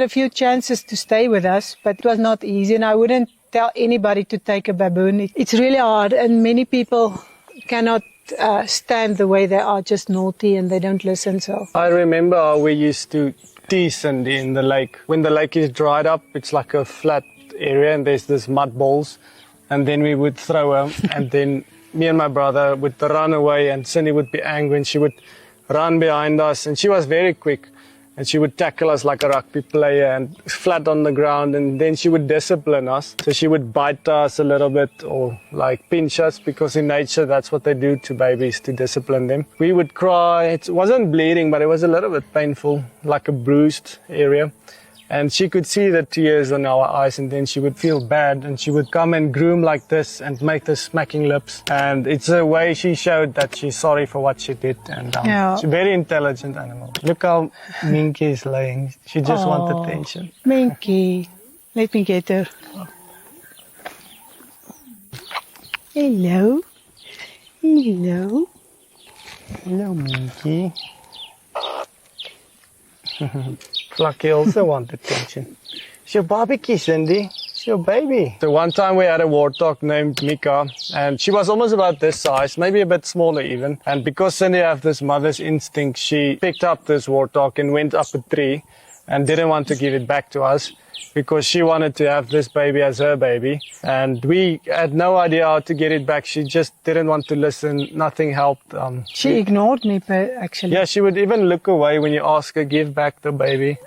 A few chances to stay with us, but it was not easy, and I wouldn't tell anybody to take a baboon. It's really hard, and many people cannot stand the way they are, just naughty and they don't listen. So I remember how we used to tease Cindy in the lake. When the lake is dried up, it's like a flat area and there's this mud balls, and then we would throw her, and then me and my brother would run away, and Cindy would be angry and she would run behind us, and she was very quick. And she would tackle us like a rugby player and flat on the ground, and then she would discipline us. So she would bite us a little bit or like pinch us, because in nature that's what they do to babies, to discipline them. We would cry. It wasn't bleeding, but it was a little bit painful, like a bruised area. And she could see the tears in our eyes, and then she would feel bad, and she would come and groom like this and make the smacking lips. And it's a way she showed that she's sorry for what she did. And she's a very intelligent animal. Look how Minky is laying. She just wants attention. Minky, let me get her. Hello. Hello. Hello, Minky. Lucky also want attention. It's your barbecue, Cindy. It's your baby. So one time we had a warthog named Mika, and she was almost about this size, maybe a bit smaller even. And because Cindy had this mother's instinct, she picked up this warthog and went up a tree and didn't want to give it back to us, because she wanted to have this baby as her baby. And we had no idea how to get it back. She just didn't want to listen. Nothing helped. She ignored me, actually. Yeah, she would even look away when you ask her, give back the baby.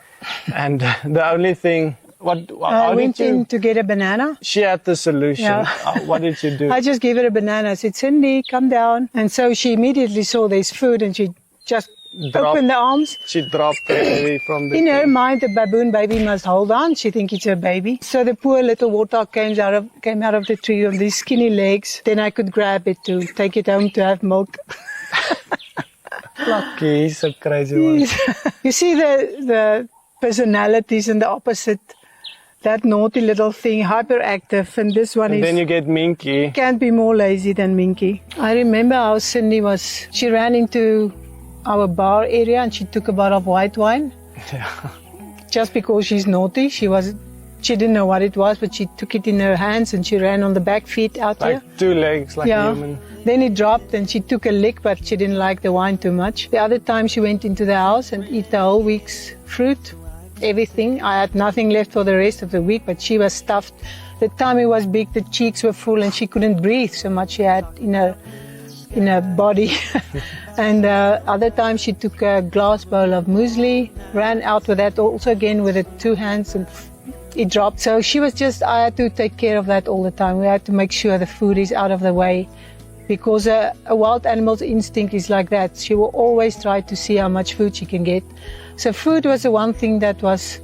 And the only thing... I went in to get a banana. She had the solution. Yeah. What did you do? I just gave her a banana. I said, Cindy, come down. And so she immediately saw there's food, and she just opened the arms. She dropped the baby from the In tree. her mind, the baboon baby must hold on. She thinks it's her baby. So the poor little warthog came out of the tree on these skinny legs. Then I could grab it to take it home to have milk. Lucky, he's a crazy one. You see the personalities and the opposite. That naughty little thing, hyperactive, and this one And then you get Minky. Can't be more lazy than Minky. I remember how Cindy she ran into our bar area and she took a bottle of white wine. Yeah. Just because she's naughty, she didn't know what it was, but she took it in her hands and she ran on the back feet out here. Like 2 legs, like a human. Then it dropped and she took a lick, but she didn't like the wine too much. The other time she went into the house and ate the whole week's fruit. Everything. I had nothing left for the rest of the week, but she was stuffed. The tummy was big, the cheeks were full, and she couldn't breathe so much she had in her body. And other times she took a glass bowl of muesli, ran out with that also again with the 2 hands, and it dropped. So I had to take care of that all the time. We had to make sure the food is out of the way, because a wild animal's instinct is like that. She will always try to see how much food she can get. So food was the one thing that was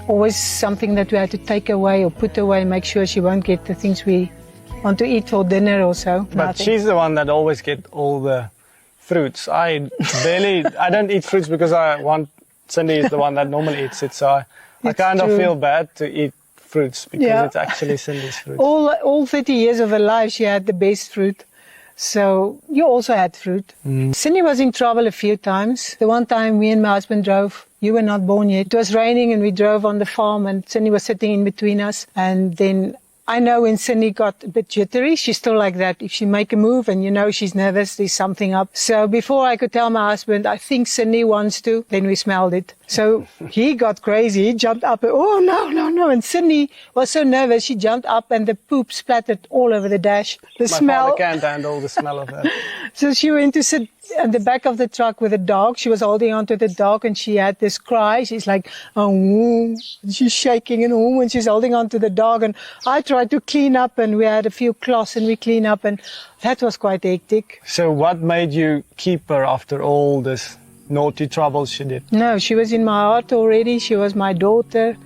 always something that we had to take away or put away, make sure she won't get the things we want to eat for dinner or so. But she's the one that always gets all the fruits. I don't eat fruits because Cindy is the one that normally eats it. So I kind of feel bad to eat fruits because it's actually Cindy's fruit. All 30 years of her life, she had the best fruit. So you also had fruit. Cindy was in trouble a few times. The one time me and my husband drove, you were not born yet. It was raining and we drove on the farm and Cindy was sitting in between us. And then I know when Cindy got a bit jittery, she's still like that. If she make a move and you know she's nervous, there's something up. So before I could tell my husband, I think Cindy wants to, then we smelled it. So he got crazy. He jumped up. Oh, no. And Cindy was so nervous, she jumped up and the poop splattered all over the dash. My father can't handle the smell of that. So she went to sit at the back of the truck with a dog. She was holding onto the dog and she had this cry. She's like, oh, she's shaking and she's holding onto the dog. And I tried to clean up and we had a few cloths and we cleaned up and that was quite hectic. So what made you keep her after all this naughty troubles she did? No, she was in my heart already. She was my daughter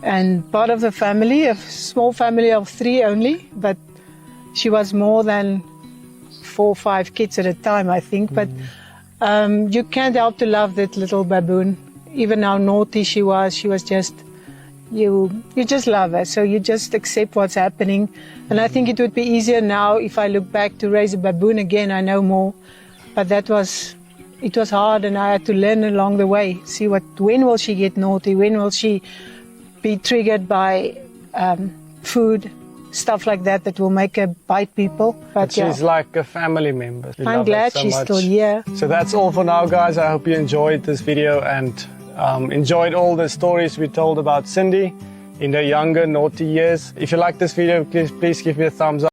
and part of the family, a small family of 3 only, but she was more than 4 or 5 kids at a time, I think. But you can't help to love that little baboon. Even how naughty she was just, you just love her. So you just accept what's happening. And I think it would be easier now if I look back to raise a baboon again. I know more. But that was it was hard, and I had to learn along the way. See when will she get naughty? When will she be triggered by food, stuff like that will make her bite people? But she's like a family member. We I'm love her glad so she's much. still here. So that's all for now, guys. I hope you enjoyed this video and enjoyed all the stories we told about Cindy in her younger naughty years. If you like this video, please give me a thumbs up.